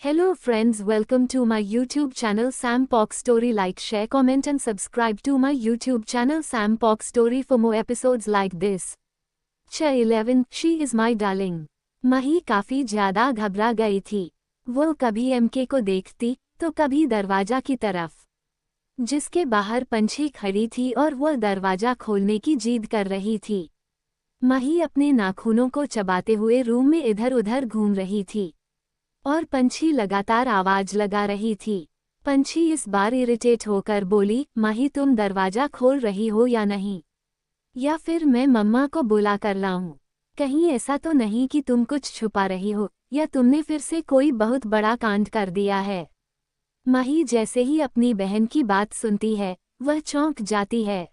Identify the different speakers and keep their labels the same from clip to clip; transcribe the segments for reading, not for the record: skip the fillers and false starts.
Speaker 1: Hello friends, welcome to my YouTube channel Sam Pock Story. Like, share, comment and subscribe to my YouTube channel Sam Pock Story for more episodes like this. Cha 11, She is my darling. मही काफी ज्यादा घबरा गई थी। वो कभी MK को देखती तो कभी दरवाजा की तरफ, जिसके बाहर पंछी खड़ी थी और वह दरवाजा खोलने की जिद कर रही थी। मही अपने नाखूनों को चबाते हुए रूम में इधर उधर घूम रही थी और पंछी लगातार आवाज लगा रही थी। पंछी इस बार इरिटेट होकर बोली, मही तुम दरवाजा खोल रही हो या नहीं? या फिर मैं मम्मा को बुला कर लाऊं? कहीं ऐसा तो नहीं कि तुम कुछ छुपा रही हो या तुमने फिर से कोई बहुत बड़ा कांड कर दिया है? मही जैसे ही अपनी बहन की बात सुनती है वह चौंक जाती है।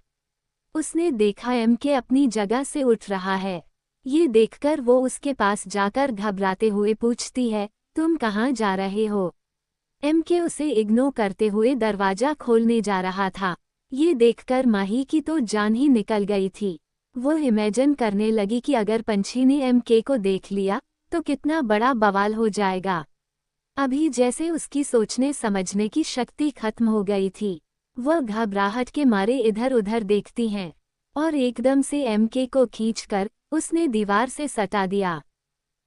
Speaker 1: उसने देखा एमके अपनी जगह से उठ रहा है। ये देखकर वो उसके पास जाकर घबराते हुए पूछती है, तुम कहाँ जा रहे हो? एमके उसे इग्नोर करते हुए दरवाजा खोलने जा रहा था। ये देखकर माही की तो जान ही निकल गई थी। वो इमेजिन करने लगी कि अगर पंछी ने एमके को देख लिया तो कितना बड़ा बवाल हो जाएगा। अभी जैसे उसकी सोचने समझने की शक्ति खत्म हो गई थी। वह घबराहट के मारे इधर उधर देखती हैं और एकदम से एमके को खींचकर उसने दीवार से सटा दिया।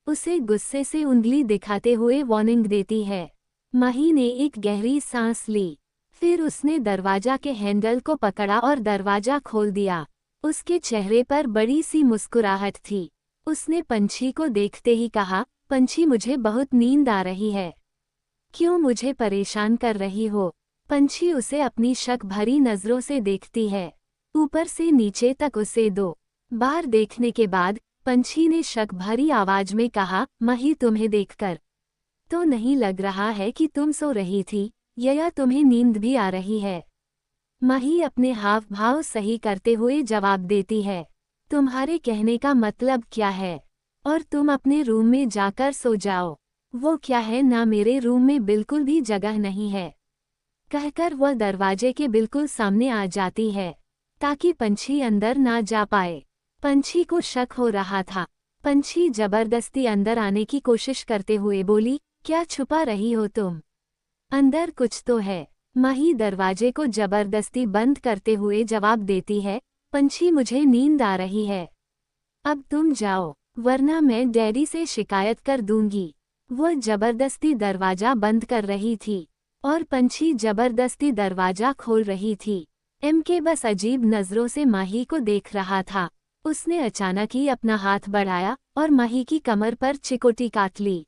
Speaker 1: उसे गुस्से से उंगली दिखाते हुए वार्निंग देती है। मही ने एक गहरी सांस ली। फिर उसने दरवाजा के हैंडल को पकड़ा और दरवाजा खोल दिया। उसके चेहरे पर बड़ी सी मुस्कुराहट थी। उसने पंछी को देखते ही कहा, पंछी मुझे बहुत नींद आ रही है। क्यों मुझे परेशान कर रही हो? पंछी उसे अपनी शक भरी नजरों से देखती है। ऊपर से नीचे तक उसे 2 बार देखने के बाद पंछी ने शक भरी आवाज में कहा, मही तुम्हें देखकर तो नहीं लग रहा है कि तुम सो रही थी या तुम्हें नींद भी आ रही है? मही अपने हाव भाव सही करते हुए जवाब देती है, तुम्हारे कहने का मतलब क्या है? और तुम अपने रूम में जाकर सो जाओ। वो क्या है ना, मेरे रूम में बिल्कुल भी जगह नहीं है। कहकर वह दरवाजे के बिल्कुल सामने आ जाती है ताकि पंछी अंदर ना जा पाए। पंछी को शक हो रहा था। पंछी जबरदस्ती अंदर आने की कोशिश करते हुए बोली, क्या छुपा रही हो तुम? अंदर कुछ तो है। मही दरवाजे को जबरदस्ती बंद करते हुए जवाब देती है, पंछी मुझे नींद आ रही है। अब तुम जाओ वरना मैं डैडी से शिकायत कर दूंगी। वह जबरदस्ती दरवाजा बंद कर रही थी और पंछी जबरदस्ती दरवाजा खोल रही थी। एमके बस अजीब नजरों से माही को देख रहा था। उसने अचानक ही अपना हाथ बढ़ाया और मही की कमर पर चिकोटी काट ली।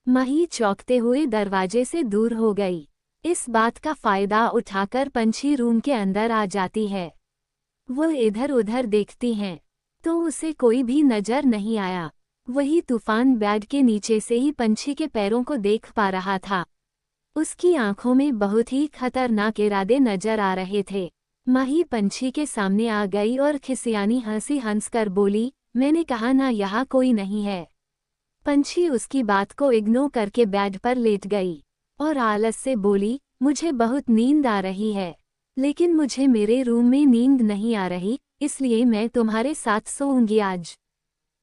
Speaker 1: मही चौंकते हुए दरवाजे से दूर हो गई। इस बात का फायदा उठाकर पंछी रूम के अंदर आ जाती है। वह इधर उधर देखती हैं तो उसे कोई भी नजर नहीं आया। वही तूफान बेड के नीचे से ही पंछी के पैरों को देख पा रहा था। उसकी आंखों में बहुत ही खतरनाक इरादे नजर आ रहे थे। मही पंछी के सामने आ गई और खिसियानी हंसी हंसकर बोली, मैंने कहा ना यहाँ कोई नहीं है। पंछी उसकी बात को इग्नोर करके बेड पर लेट गई और आलस से बोली, मुझे बहुत नींद आ रही है लेकिन मुझे मेरे रूम में नींद नहीं आ रही, इसलिए मैं तुम्हारे साथ सोऊंगी आज।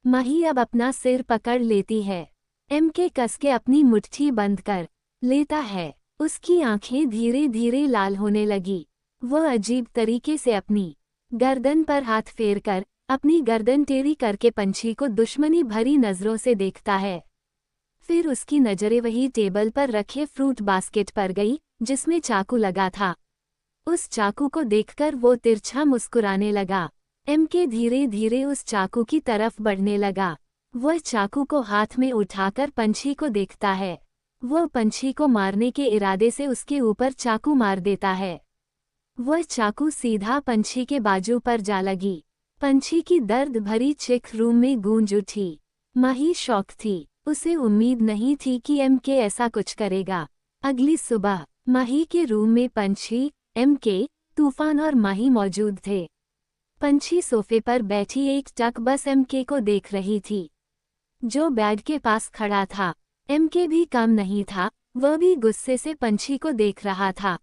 Speaker 1: मही अब अपना सिर पकड़ लेती है। एमके कस के अपनी मुट्ठी बंद कर लेता है। उसकी आंखें धीरे धीरे लाल होने लगी। वह अजीब तरीके से अपनी गर्दन पर हाथ फेरकर अपनी गर्दन टेढ़ी करके पंछी को दुश्मनी भरी नजरों से देखता है। फिर उसकी नजरें वही टेबल पर रखे फ्रूट बास्केट पर गई जिसमें चाकू लगा था। उस चाकू को देखकर वो तिरछा मुस्कुराने लगा। एमके धीरे धीरे उस चाकू की तरफ बढ़ने लगा। वह चाकू को हाथ में उठाकर पंछी को देखता है। वह पंछी को मारने के इरादे से उसके ऊपर चाकू मार देता है। वह चाकू सीधा पंछी के बाजू पर जा लगी। पंछी की दर्द भरी चीख रूम में गूंज उठी। मही शॉक थी। उसे उम्मीद नहीं थी कि एमके ऐसा कुछ करेगा। अगली सुबह मही के रूम में पंछी, एमके, तूफान और मही मौजूद थे। पंछी सोफे पर बैठी एक टक बस एमके को देख रही थी जो बेड के पास खड़ा था। एमके भी कम नहीं था, वह भी गुस्से से पंछी को देख रहा था।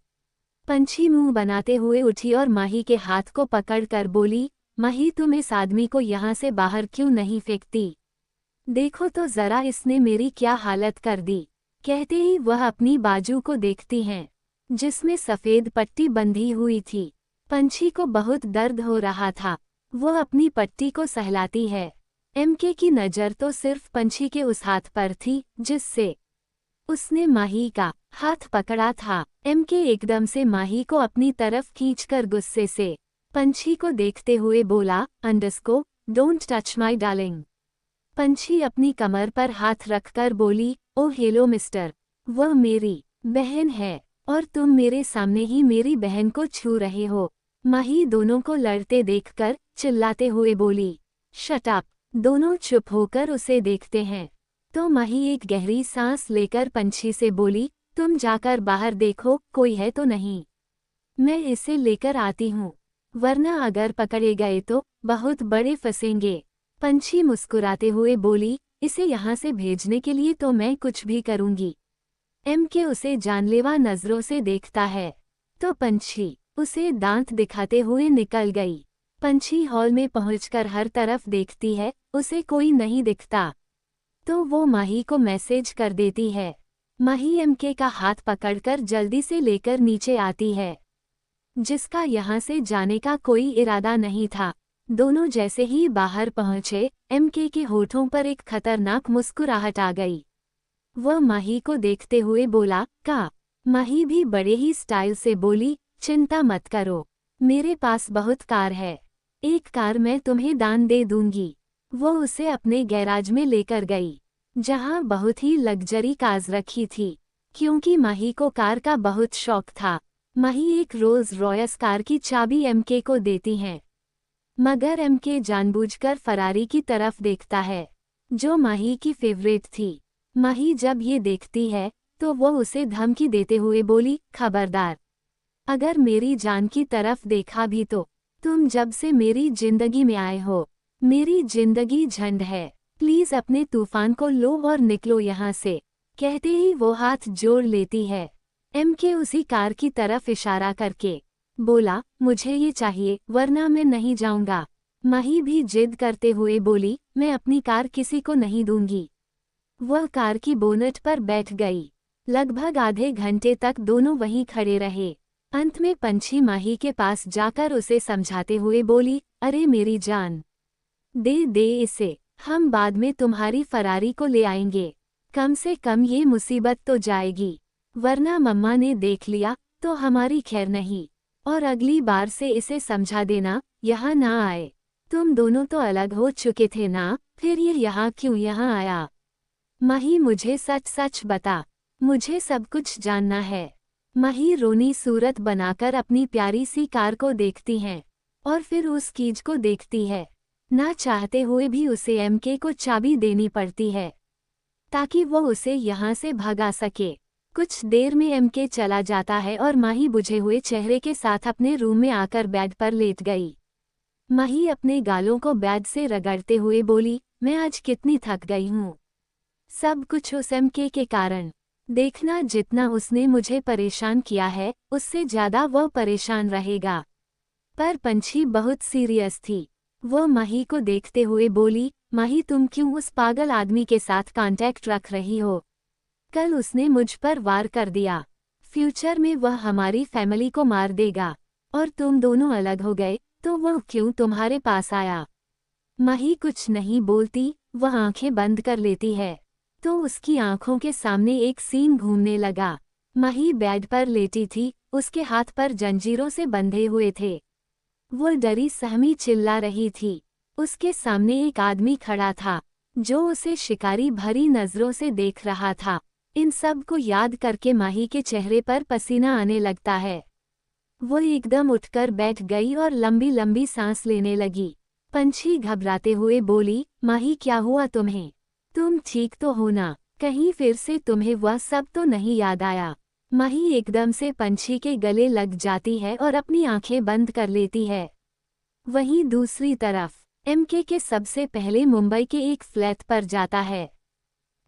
Speaker 1: पंछी मुंह बनाते हुए उठी और मही के हाथ को पकड़कर बोली, मही तुम इस आदमी को यहाँ से बाहर क्यों नहीं फेंकती? देखो तो जरा इसने मेरी क्या हालत कर दी। कहते ही वह अपनी बाजू को देखती हैं, जिसमें सफेद पट्टी बंधी हुई थी। पंछी को बहुत दर्द हो रहा था। वह अपनी पट्टी को सहलाती है। एमके की नज़र तो सिर्फ पंछी के उस हाथ पर थी जिससे उसने माही का हाथ पकड़ा था। एमके एकदम से माही को अपनी तरफ खींचकर गुस्से से पंछी को देखते हुए बोला, अंडरस्को, डोंट टच माई डार्लिंग। पंछी अपनी कमर पर हाथ रखकर बोली, ओ हेलो मिस्टर, वह मेरी बहन है और तुम मेरे सामने ही मेरी बहन को छू रहे हो। माही दोनों को लड़ते देखकर चिल्लाते हुए बोली, शट अप। दोनों चुप होकर उसे देखते हैं तो माही एक गहरी सांस लेकर पंछी से बोली, तुम जाकर बाहर देखो कोई है तो नहीं। मैं इसे लेकर आती हूँ, वरना अगर पकड़े गए तो बहुत बड़े फंसेंगे। पंछी मुस्कुराते हुए बोली, इसे यहाँ से भेजने के लिए तो मैं कुछ भी करूँगी। एमके उसे जानलेवा नजरों से देखता है तो पंछी उसे दांत दिखाते हुए निकल गई। पंछी हॉल में पहुंचकर हर तरफ देखती है, उसे कोई नहीं दिखता तो वो माही को मैसेज कर देती है। माही एमके का हाथ पकड़कर जल्दी से लेकर नीचे आती है, जिसका यहाँ से जाने का कोई इरादा नहीं था। दोनों जैसे ही बाहर पहुंचे, एमके के होठों पर एक खतरनाक मुस्कुराहट आ गई। वह माही को देखते हुए बोला, का। माही भी बड़े ही स्टाइल से बोली, चिंता मत करो, मेरे पास बहुत कार है, एक कार मैं तुम्हें दान दे दूंगी। वो उसे अपने गैराज में लेकर गई, जहां बहुत ही लग्जरी कार्स रखी थी, क्योंकि माही को कार का बहुत शौक था। माही एक रोल्स रॉयस कार की चाबी एमके को देती हैं, मगर एमके जानबूझकर फरारी की तरफ देखता है, जो माही की फेवरेट थी। माही जब ये देखती है तो वो उसे धमकी देते हुए बोली, खबरदार, अगर मेरी जान की तरफ देखा भी तो तुम जब से मेरी जिंदगी में आए हो, मेरी जिंदगी झंड है, प्लीज अपने तूफान को लो और निकलो यहाँ से। कहते ही वो हाथ जोड़ लेती है। एमके उसी कार की तरफ इशारा करके बोला, मुझे ये चाहिए वरना मैं नहीं जाऊंगा। माही भी जिद करते हुए बोली, मैं अपनी कार किसी को नहीं दूंगी। वह कार की बोनट पर बैठ गई। लगभग आधे घंटे तक दोनों वहीं खड़े रहे। अंत में पंछी माही के पास जाकर उसे समझाते हुए बोली, अरे मेरी जान, दे दे इसे, हम बाद में तुम्हारी फरारी को ले आएंगे, कम से कम ये मुसीबत तो जाएगी, वरना मम्मा ने देख लिया तो हमारी खैर नहीं। और अगली बार से इसे समझा देना यहाँ ना आए। तुम दोनों तो अलग हो चुके थे ना, फिर ये यहाँ क्यों यहाँ आया? माही मुझे सच सच बता, मुझे सब कुछ जानना है। माही रोनी सूरत बनाकर अपनी प्यारी सी कार को देखती हैं और फिर उस कीज को देखती है। ना चाहते हुए भी उसे एमके को चाबी देनी पड़ती है ताकि वो उसे यहाँ से भगा सके। कुछ देर में एमके चला जाता है और माही बुझे हुए चेहरे के साथ अपने रूम में आकर बेड पर लेट गई। माही अपने गालों को बेड से रगड़ते हुए बोली, मैं आज कितनी थक गई हूँ, सब कुछ उस एमके के कारण। देखना जितना उसने मुझे परेशान किया है उससे ज्यादा वह परेशान रहेगा। पर पंछी बहुत सीरियस थी। वह माही को देखते हुए बोली, माही तुम क्यों उस पागल आदमी के साथ कांटेक्ट रख रही हो? कल उसने मुझ पर वार कर दिया, फ्यूचर में वह हमारी फैमिली को मार देगा, और तुम दोनों अलग हो गए तो वह क्यों तुम्हारे पास आया? माही कुछ नहीं बोलती, वह आंखें बंद कर लेती है तो उसकी आंखों के सामने एक सीन घूमने लगा। माही बेड पर लेटी थी, उसके हाथ पर जंजीरों से बंधे हुए थे। वो डरी सहमी चिल्ला रही थी। उसके सामने एक आदमी खड़ा था जो उसे शिकारी भरी नजरों से देख रहा था। इन सब को याद करके माही के चेहरे पर पसीना आने लगता है। वो एकदम उठकर बैठ गई और लंबी लंबी सांस लेने लगी। पंछी घबराते हुए बोली, माही क्या हुआ तुम्हें? तुम ठीक तो हो ना? कहीं फिर से तुम्हें वह सब तो नहीं याद आया? माही एकदम से पंछी के गले लग जाती है और अपनी आंखें बंद कर लेती है। वहीं दूसरी तरफ एमके के सबसे पहले मुंबई के एक फ्लैट पर जाता है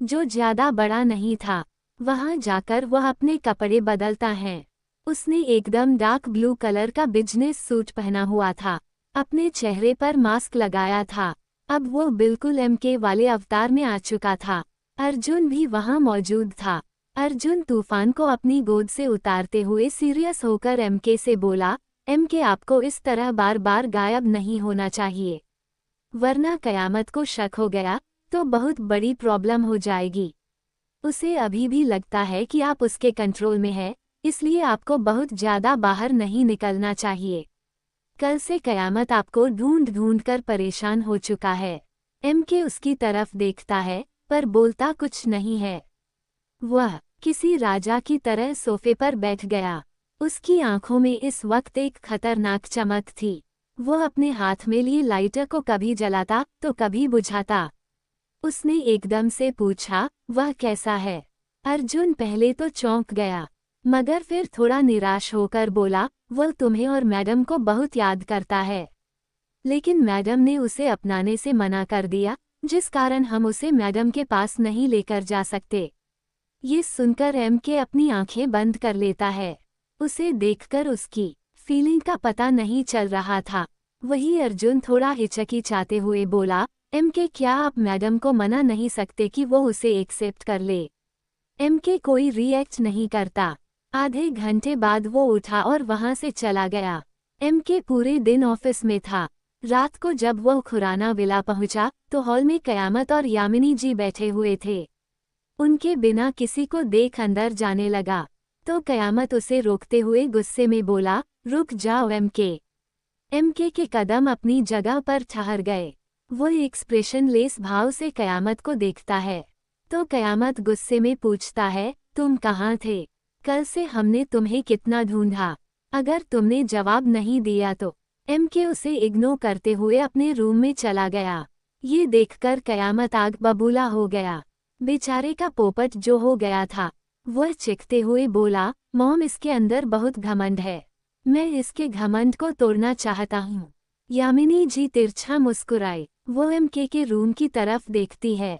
Speaker 1: जो ज्यादा बड़ा नहीं था। वहां जाकर वह अपने कपड़े बदलता है। उसने एकदम डार्क ब्लू कलर का बिजनेस सूट पहना हुआ था, अपने चेहरे पर मास्क लगाया था। अब वो बिल्कुल एमके वाले अवतार में आ चुका था। अर्जुन भी वहां मौजूद था। अर्जुन तूफान को अपनी गोद से उतारते हुए सीरियस होकर एमके से बोला, एमके आपको इस तरह बार बार गायब नहीं होना चाहिए, वरना कयामत को शक हो गया तो बहुत बड़ी प्रॉब्लम हो जाएगी। उसे अभी भी लगता है कि आप उसके कंट्रोल में है, इसलिए आपको बहुत ज़्यादा बाहर नहीं निकलना चाहिए। कल से कयामत आपको ढूंढ ढूंढ कर परेशान हो चुका है। एमके उसकी तरफ देखता है पर बोलता कुछ नहीं है। वह किसी राजा की तरह सोफे पर बैठ गया। उसकी आंखों में इस वक्त एक खतरनाक चमक थी। वह अपने हाथ में लिए लाइटर को कभी जलाता तो कभी बुझाता। उसने एकदम से पूछा, वह कैसा है? अर्जुन पहले तो चौंक गया, मगर फिर थोड़ा निराश होकर बोला, वह तुम्हें और मैडम को बहुत याद करता है, लेकिन मैडम ने उसे अपनाने से मना कर दिया, जिस कारण हम उसे मैडम के पास नहीं लेकर जा सकते। ये सुनकर एमके अपनी आंखें बंद कर लेता है। उसे देखकर उसकी फीलिंग का पता नहीं चल रहा था। वही अर्जुन थोड़ा हिचकिचाते हुए बोला, एमके क्या आप मैडम को मना नहीं सकते कि वो उसे एक्सेप्ट कर ले? एमके कोई रिएक्ट नहीं करता। आधे घंटे बाद वो उठा और वहां से चला गया। एमके पूरे दिन ऑफिस में था। रात को जब वह खुराना विला पहुंचा तो हॉल में कयामत और यामिनी जी बैठे हुए थे। उनके बिना किसी को देख अंदर जाने लगा तो कयामत उसे रोकते हुए गुस्से में बोला, रुक जाओ एमके। एमके के कदम अपनी जगह पर ठहर गए। वो एक्सप्रेशनलेस भाव से कयामत को देखता है तो कयामत गुस्से में पूछता है, तुम कहाँ थे? कल से हमने तुम्हें कितना ढूंढा, अगर तुमने जवाब नहीं दिया तो। एमके उसे इग्नोर करते हुए अपने रूम में चला गया। ये देखकर कयामत आग बबूला हो गया। बेचारे का पोपट जो हो गया था। वह चिखते हुए बोला, मॉम इसके अंदर बहुत घमंड है, मैं इसके घमंड को तोड़ना चाहता हूँ। यामिनी जी तिरछा मुस्कुराई। वो एमके के रूम की तरफ देखती है,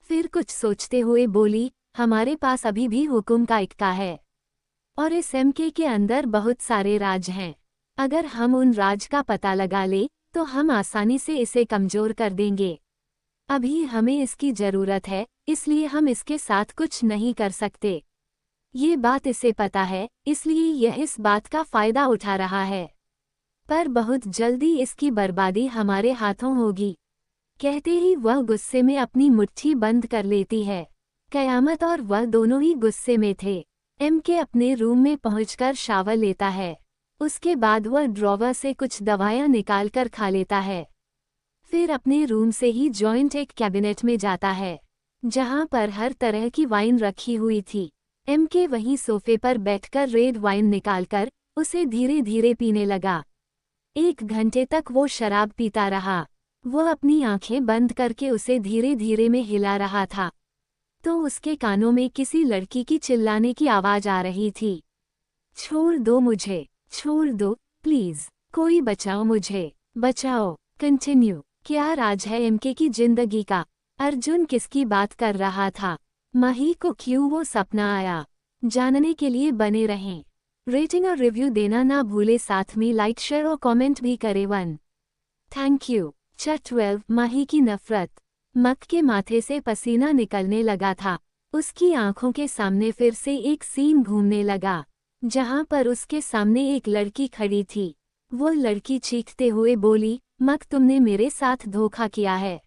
Speaker 1: फिर कुछ सोचते हुए बोली, हमारे पास अभी भी हुक्म का इक्का है और इस एमके के अंदर बहुत सारे राज हैं। अगर हम उन राज का पता लगा ले तो हम आसानी से इसे कमजोर कर देंगे। अभी हमें इसकी जरूरत है, इसलिए हम इसके साथ कुछ नहीं कर सकते। ये बात इसे पता है, इसलिए यह इस बात का फायदा उठा रहा है, पर बहुत जल्दी इसकी बर्बादी हमारे हाथों होगी। कहते ही वह गुस्से में अपनी मुट्ठी बंद कर लेती है। कयामत और वह दोनों ही गुस्से में थे। एमके अपने रूम में पहुंचकर शावर लेता है। उसके बाद वह ड्रॉवर से कुछ दवाइयां निकालकर खा लेता है। फिर अपने रूम से ही जॉइंट एक कैबिनेट में जाता है, जहां पर हर तरह की वाइन रखी हुई थी। एमके वहीं सोफे पर बैठकर रेड वाइन निकालकर उसे धीरे धीरे पीने लगा। 1 घंटे तक वो शराब पीता रहा। वह अपनी आंखें बंद करके उसे धीरे धीरे में हिला रहा था तो उसके कानों में किसी लड़की की चिल्लाने की आवाज आ रही थी, छोड़ दो मुझे, छोड़ दो प्लीज, कोई बचाओ मुझे, बचाओ। कंटिन्यू। क्या राज है एमके की जिंदगी का? अर्जुन किसकी बात कर रहा था? माही को क्यों वो सपना आया? जानने के लिए बने रहें। रेटिंग और रिव्यू देना ना भूले, साथ में लाइक शेयर और कमेंट भी करें। 1 थैंक यू। चैप्टर 12 माही की नफरत। मक के माथे से पसीना निकलने लगा था। उसकी आंखों के सामने फिर से एक सीन घूमने लगा, जहां पर उसके सामने एक लड़की खड़ी थी। वो लड़की चीखते हुए बोली, मक तुमने मेरे साथ धोखा किया है।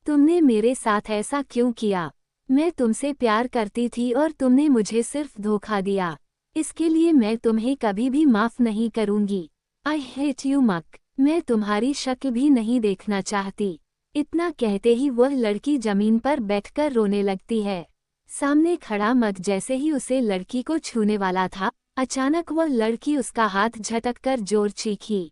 Speaker 1: तुमने मेरे साथ ऐसा क्यों किया? मैं तुमसे प्यार करती थी और तुमने मुझे सिर्फ धोखा दिया। इसके लिए मैं तुम्हें कभी भी माफ नहीं करूंगी। आई हेट यू मक। मैं तुम्हारी शक्ल भी नहीं देखना चाहती। इतना कहते ही वह लड़की जमीन पर बैठकर रोने लगती है। सामने खड़ा मक जैसे ही उसे लड़की को छूने वाला था, अचानक वह लड़की उसका हाथ झटककर जोर चीखी।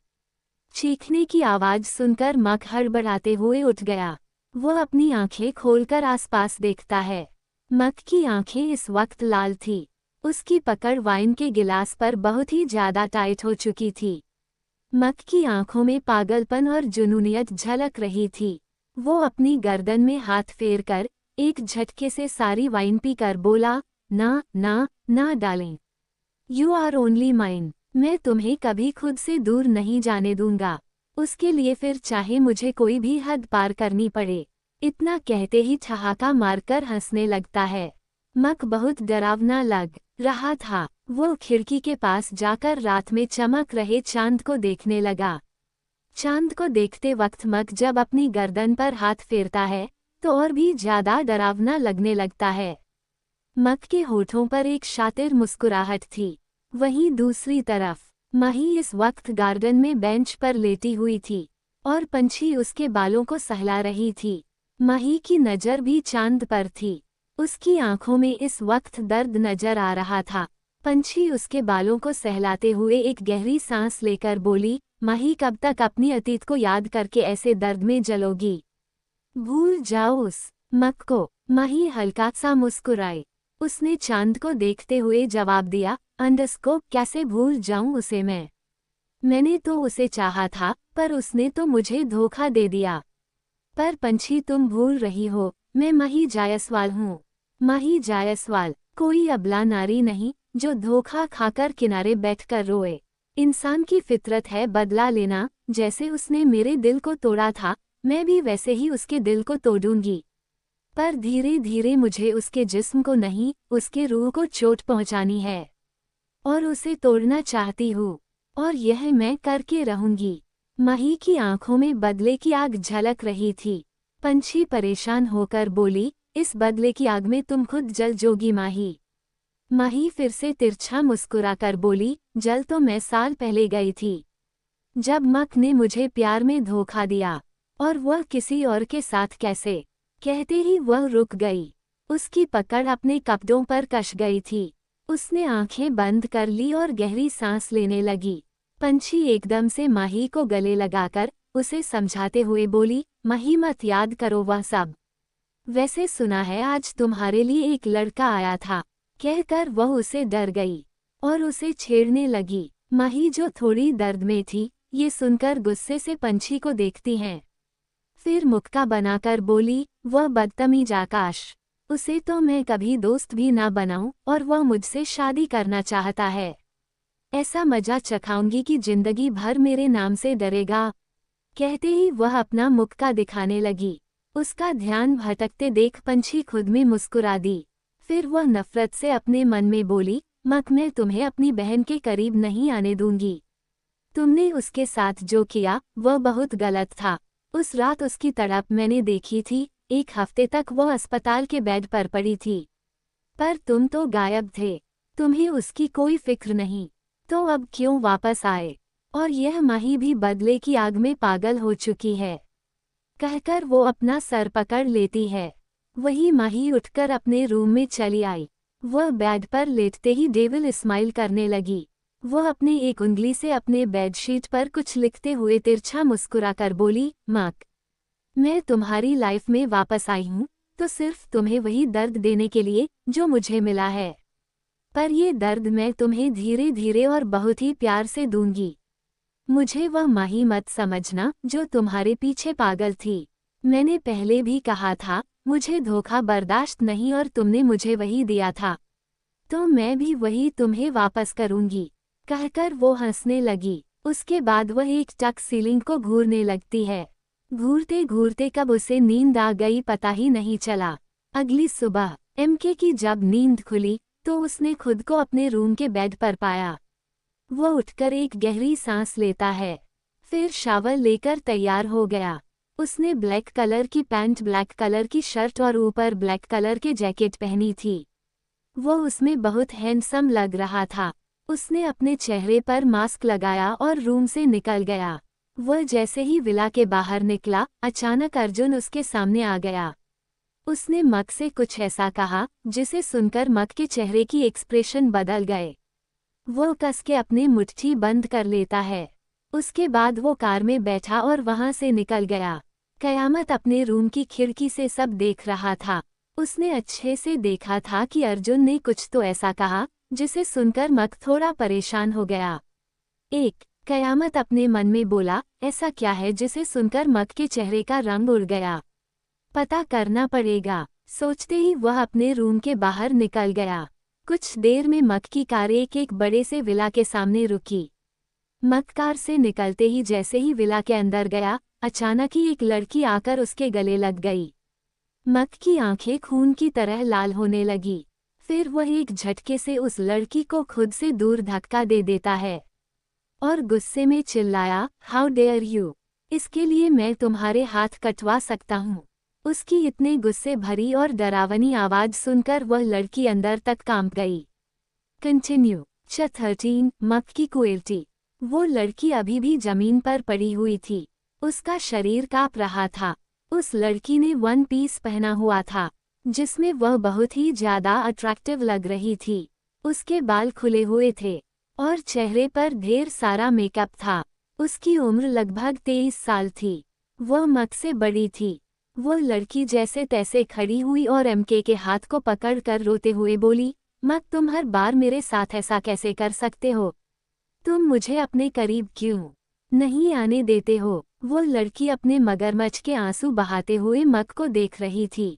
Speaker 1: चीखने की आवाज सुनकर मक हड़बड़ाते हुए उठ गया। वह अपनी आंखें खोलकर आसपास देखता है। मक की आंखें इस वक्त लाल थी। उसकी पकड़ वाइन के गिलास पर बहुत ही ज्यादा टाइट हो चुकी थी। मक की आंखों में पागलपन और जुनूनियत झलक रही थी। वो अपनी गर्दन में हाथ फेरकर एक झटके से सारी वाइन पीकर बोला, ना ना ना डालें। You are only mine. मैं तुम्हें कभी खुद से दूर नहीं जाने दूंगा, उसके लिए फिर चाहे मुझे कोई भी हद पार करनी पड़े। इतना कहते ही ठहाका मारकर हंसने लगता है। मक बहुत डरावना लग रहा था। वो खिड़की के पास जाकर रात में चमक रहे चांद को देखने लगा। चांद को देखते वक्त मक जब अपनी गर्दन पर हाथ फेरता है तो और भी ज्यादा डरावना लगने लगता है। मक के होठों पर एक शातिर मुस्कुराहट थी। वहीं दूसरी तरफ माही इस वक्त गार्डन में बेंच पर लेटी हुई थी और पंछी उसके बालों को सहला रही थी। माही की नज़र भी चांद पर थी। उसकी आंखों में इस वक्त दर्द नजर आ रहा था। पंछी उसके बालों को सहलाते हुए एक गहरी सांस लेकर बोली, माही कब तक अपनी अतीत को याद करके ऐसे दर्द में जलोगी? भूल जाओ उस मक को। माही हल्का सा मुस्कुराई। उसने चांद को देखते हुए जवाब दिया, अंडरस्को कैसे भूल जाऊं उसे मैंने तो उसे चाहा था पर उसने तो मुझे धोखा दे दिया। पर पंछी तुम भूल रही हो, मैं माही जायसवाल हूँ। माही जायसवाल कोई अबला नारी नहीं जो धोखा खाकर किनारे बैठकर रोए। इंसान की फितरत है बदला लेना। जैसे उसने मेरे दिल को तोड़ा था मैं भी वैसे ही उसके दिल को तोड़ूंगी। पर धीरे धीरे मुझे उसके जिस्म को नहीं उसके रूह को चोट पहुंचानी है और उसे तोड़ना चाहती हूँ और यह मैं करके रहूंगी। माही की आंखों में बदले की आग झलक रही थी। पंछी परेशान होकर बोली, इस बदले की आग में तुम खुद जल जोगी माही। माही फिर से तिरछा मुस्कुराकर बोली, जल तो मैं साल पहले गई थी जब मक ने मुझे प्यार में धोखा दिया। और वह किसी और के साथ कैसे? कहते ही वह रुक गई। उसकी पकड़ अपने कपड़ों पर कस गई थी। उसने आंखें बंद कर ली और गहरी सांस लेने लगी। पंछी एकदम से माही को गले लगाकर उसे समझाते हुए बोली, माही मत याद करो वह सब। वैसे सुना है आज तुम्हारे लिए एक लड़का आया था। कहकर वह उसे डर गई और उसे छेड़ने लगी। माही जो थोड़ी दर्द में थी ये सुनकर गुस्से से पंछी को देखती हैं। फिर मुक्का बनाकर बोली, वह बदतमीज आकाश, उसे तो मैं कभी दोस्त भी ना बनाऊं और वह मुझसे शादी करना चाहता है। ऐसा मजा चखाऊंगी कि जिंदगी भर मेरे नाम से डरेगा। कहते ही वह अपना मुक्का दिखाने लगी। उसका ध्यान भटकते देख पंछी खुद में मुस्कुरा दी। फिर वह नफरत से अपने मन में बोली, मक मैं तुम्हें अपनी बहन के करीब नहीं आने दूंगी। तुमने उसके साथ जो किया वह बहुत गलत था। उस रात उसकी तड़प मैंने देखी थी। एक हफ्ते तक वो अस्पताल के बेड पर पड़ी थी पर तुम तो गायब थे। तुम्हें उसकी कोई फिक्र नहीं तो अब क्यों वापस आए? और यह माही भी बदले की आग में पागल हो चुकी है। कहकर वो अपना सर पकड़ लेती है। वही माही उठकर अपने रूम में चली आई। वह बेड पर लेटते ही डेविल स्माइल करने लगी। वह अपने एक उंगली से अपने बेडशीट पर कुछ लिखते हुए तिरछा मुस्कुराकर बोली, मक मैं तुम्हारी लाइफ में वापस आई हूँ तो सिर्फ तुम्हें वही दर्द देने के लिए जो मुझे मिला है। पर ये दर्द मैं तुम्हें धीरे धीरे और बहुत ही प्यार से दूंगी। मुझे वह माही मत समझना जो तुम्हारे पीछे पागल थी। मैंने पहले भी कहा था मुझे धोखा बर्दाश्त नहीं और तुमने मुझे वही दिया था तो मैं भी वही तुम्हें वापस करूंगी। कहकर वो हंसने लगी। उसके बाद वह एक टक सीलिंग को घूरने लगती है। घूरते घूरते कब उसे नींद आ गई पता ही नहीं चला। अगली सुबह एमके की जब नींद खुली तो उसने खुद को अपने रूम के बेड पर पाया। वो उठकर एक गहरी सांस लेता है। फिर शावर लेकर तैयार हो गया। उसने ब्लैक कलर की पैंट, ब्लैक कलर की शर्ट और ऊपर ब्लैक कलर के जैकेट पहनी थी। वो उसमें बहुत हैंडसम लग रहा था। उसने अपने चेहरे पर मास्क लगाया और रूम से निकल गया। वह जैसे ही विला के बाहर निकला अचानक अर्जुन उसके सामने आ गया। उसने मक से कुछ ऐसा कहा जिसे सुनकर मक के चेहरे की एक्सप्रेशन बदल गए। वो कस के अपने मुट्ठी बंद कर लेता है। उसके बाद वो कार में बैठा और वहां से निकल गया। कयामत अपने रूम की खिड़की से सब देख रहा था। उसने अच्छे से देखा था कि अर्जुन ने कुछ तो ऐसा कहा जिसे सुनकर मक थोड़ा परेशान हो गया। कयामत अपने मन में बोला, ऐसा क्या है जिसे सुनकर मक के चेहरे का रंग उड़ गया। पता करना पड़ेगा। सोचते ही वह अपने रूम के बाहर निकल गया। कुछ देर में मक की कार एक बड़े से विला के सामने रुकी। मक कार से निकलते ही जैसे ही विला के अंदर गया अचानक ही एक लड़की आकर उसके गले लग गई। मक की आंखें खून की तरह लाल होने लगी। फिर वह एक झटके से उस लड़की को खुद से दूर धक्का दे देता है और गुस्से में चिल्लाया, हाउ डेयर यू, इसके लिए मैं तुम्हारे हाथ कटवा सकता हूँ। उसकी इतने गुस्से भरी और डरावनी आवाज सुनकर वह लड़की अंदर तक कांप गई। कंटिन्यू। Chapter 13 मक की क्रुएल्टी। वो लड़की अभी भी जमीन पर पड़ी हुई थी। उसका शरीर कांप रहा था। उस लड़की ने वन पीस पहना हुआ था जिसमें वह बहुत ही ज्यादा अट्रैक्टिव लग रही थी। उसके बाल खुले हुए थे और चेहरे पर ढेर सारा मेकअप था। उसकी उम्र लगभग 23 साल थी। वह मक से बड़ी थी। वो लड़की जैसे तैसे खड़ी हुई और एमके के हाथ को पकड़कर रोते हुए बोली, मक तुम हर बार मेरे साथ ऐसा कैसे कर सकते हो? तुम मुझे अपने करीब क्यों नहीं आने देते हो? वो लड़की अपने मगरमच्छ के आंसू बहाते हुए मक को देख रही थी।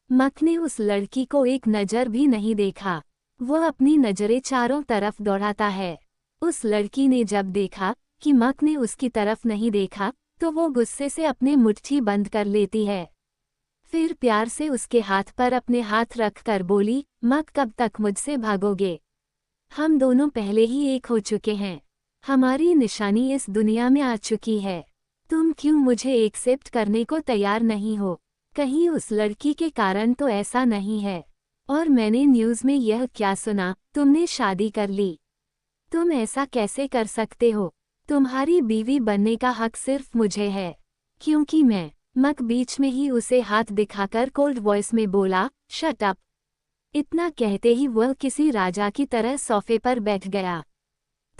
Speaker 1: मक ने उस लड़की को एक नज़र भी नहीं देखा। वह अपनी नज़रें चारों तरफ दौड़ाता है। उस लड़की ने जब देखा कि मक ने उसकी तरफ नहीं देखा तो वो गुस्से से अपने मुट्ठी बंद कर लेती है। फिर प्यार से उसके हाथ पर अपने हाथ रख कर बोली, मक कब तक मुझसे भागोगे? हम दोनों पहले ही एक हो चुके हैं। हमारी निशानी इस दुनिया में आ चुकी है। तुम क्यों मुझे एक्सेप्ट करने को तैयार नहीं हो? कहीं उस लड़की के कारण तो ऐसा नहीं है? और मैंने न्यूज़ में यह क्या सुना, तुमने शादी कर ली। तुम ऐसा कैसे कर सकते हो? तुम्हारी बीवी बनने का हक सिर्फ मुझे है। क्योंकि मैं। मक बीच में ही उसे हाथ दिखाकर कोल्ड वॉइस में बोला, शट अप। इतना कहते ही वह किसी राजा की तरह सोफे पर बैठ गया।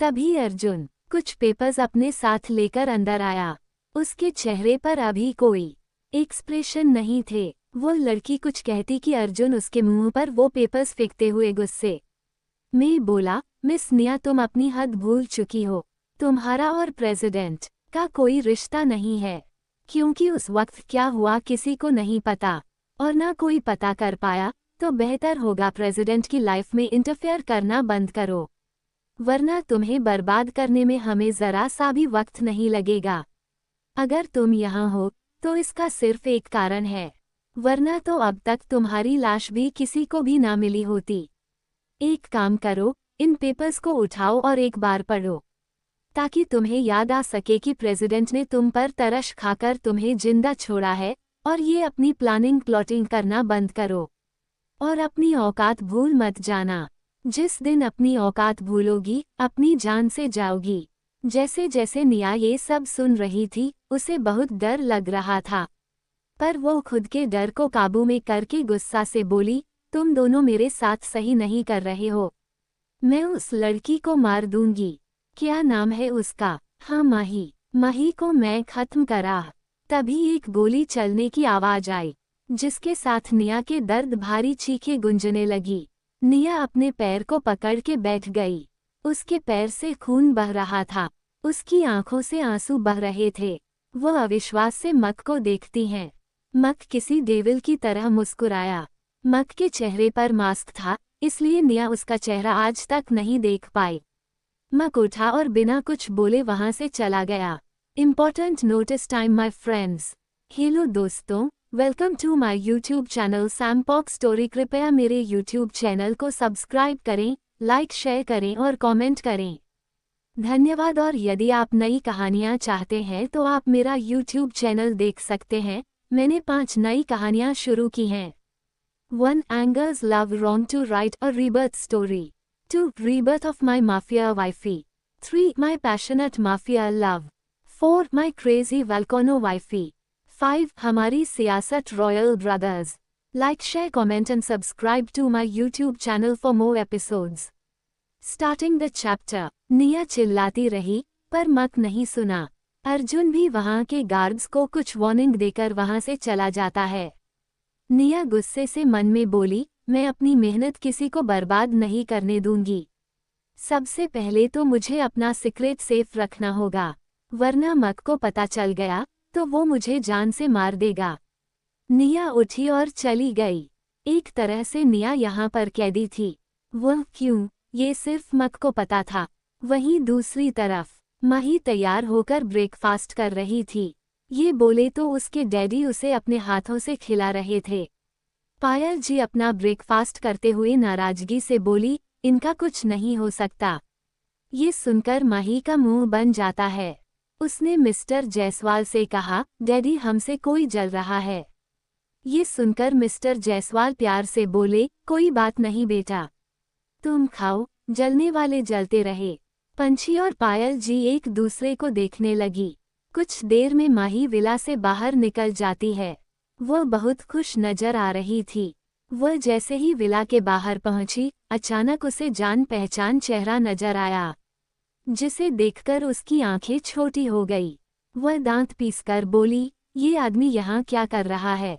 Speaker 1: तभी अर्जुन कुछ पेपर्स अपने साथ लेकर अंदर आया। उसके चेहरे पर अभी कोई एक्सप्रेशन नहीं थे। वो लड़की कुछ कहती कि अर्जुन उसके मुंह पर वो पेपर्स फेंकते हुए गुस्से में बोला, मिस निया तुम अपनी हद भूल चुकी हो। तुम्हारा और प्रेसिडेंट का कोई रिश्ता नहीं है। क्योंकि उस वक्त क्या हुआ किसी को नहीं पता और ना कोई पता कर पाया, तो बेहतर होगा प्रेसिडेंट की लाइफ में इंटरफेयर करना बंद करो, वरना तुम्हें बर्बाद करने में हमें ज़रा सा भी वक्त नहीं लगेगा। अगर तुम यहाँ हो तो इसका सिर्फ एक कारण है, वरना तो अब तक तुम्हारी लाश भी किसी को भी ना मिली होती। एक काम करो, इन पेपर्स को उठाओ और एक बार पढ़ो, ताकि तुम्हें याद आ सके कि प्रेसिडेंट ने तुम पर तरस खाकर तुम्हें जिंदा छोड़ा है। और ये अपनी प्लाटिंग करना बंद करो और अपनी औकात भूल मत जाना। जिस दिन अपनी औकात भूलोगी, अपनी जान से जाओगी। जैसे जैसे निया ये सब सुन रही थी, उसे बहुत डर लग रहा था, पर वो खुद के डर को काबू में करके गुस्सा से बोली, तुम दोनों मेरे साथ सही नहीं कर रहे हो। मैं उस लड़की को मार दूंगी। क्या नाम है उसका? हाँ माही। माही को मैं खत्म करा। तभी एक गोली चलने की आवाज आई, जिसके साथ निया के दर्द भारी चीखें गूंजने लगी। निया अपने पैर को पकड़ के बैठ गई। उसके पैर से खून बह रहा था। उसकी आंखों से आंसू बह रहे थे। वह अविश्वास से मक को देखती हैं। मक किसी डेविल की तरह मुस्कुराया। मक के चेहरे पर मास्क था, इसलिए निया उसका चेहरा आज तक नहीं देख पाई। मक उठा और बिना कुछ बोले वहां से चला गया। Important notice time my friends. Hello दोस्तों, welcome to my YouTube channel Sam Pox story. कृपया मेरे यूट्यूब चैनल को सब्सक्राइब करें, लाइक शेयर करें और कमेंट करें। धन्यवाद। और यदि आप नई कहानियाँ चाहते हैं तो आप मेरा यूट्यूब चैनल देख सकते हैं। मैंने 5 नई कहानियाँ शुरू की हैं। 1. Anger's love wrong to write a rebirth story. 2. Rebirth of my mafia wifey. 3. My passionate mafia love. 4. My crazy volcano wifey. 5. हमारी सियासत royal brothers. Like, share, comment and subscribe to my YouTube channel for more episodes. Starting the chapter. निया चिल्लाती रही, पर मक नहीं सुना। अर्जुन भी वहाँ के गार्ड्स को कुछ वार्निंग देकर वहाँ से चला जाता है। निया गुस्से से मन में बोली, मैं अपनी मेहनत किसी को बर्बाद नहीं करने दूंगी। सबसे पहले तो मुझे अपना सीक्रेट सेफ रखना होगा, वरना मक को पता चल गया तो वो मुझे जान से मार देगा। निया उठी और चली गई। एक तरह से निया यहाँ पर कैदी थी। वह क्यों, ये सिर्फ मक को पता था। वहीं दूसरी तरफ माही तैयार होकर ब्रेकफास्ट कर रही थी। ये बोले तो उसके डैडी उसे अपने हाथों से खिला रहे थे। पायल जी अपना ब्रेकफास्ट करते हुए नाराजगी से बोली, इनका कुछ नहीं हो सकता। ये सुनकर माही का मुंह बन जाता है। उसने मिस्टर जायसवाल से कहा, डैडी हमसे कोई जल रहा है। ये सुनकर मिस्टर जायसवाल प्यार से बोले, कोई बात नहीं बेटा, तुम खाओ, जलने वाले जलते रहे। पंछी और पायल जी एक दूसरे को देखने लगी। कुछ देर में माही विला से बाहर निकल जाती है। वह बहुत खुश नजर आ रही थी। वह जैसे ही विला के बाहर पहुंची, अचानक उसे जान पहचान चेहरा नजर आया, जिसे देखकर उसकी आंखें छोटी हो गई। वह दांत पीसकर बोली, ये आदमी यहाँ क्या कर रहा है?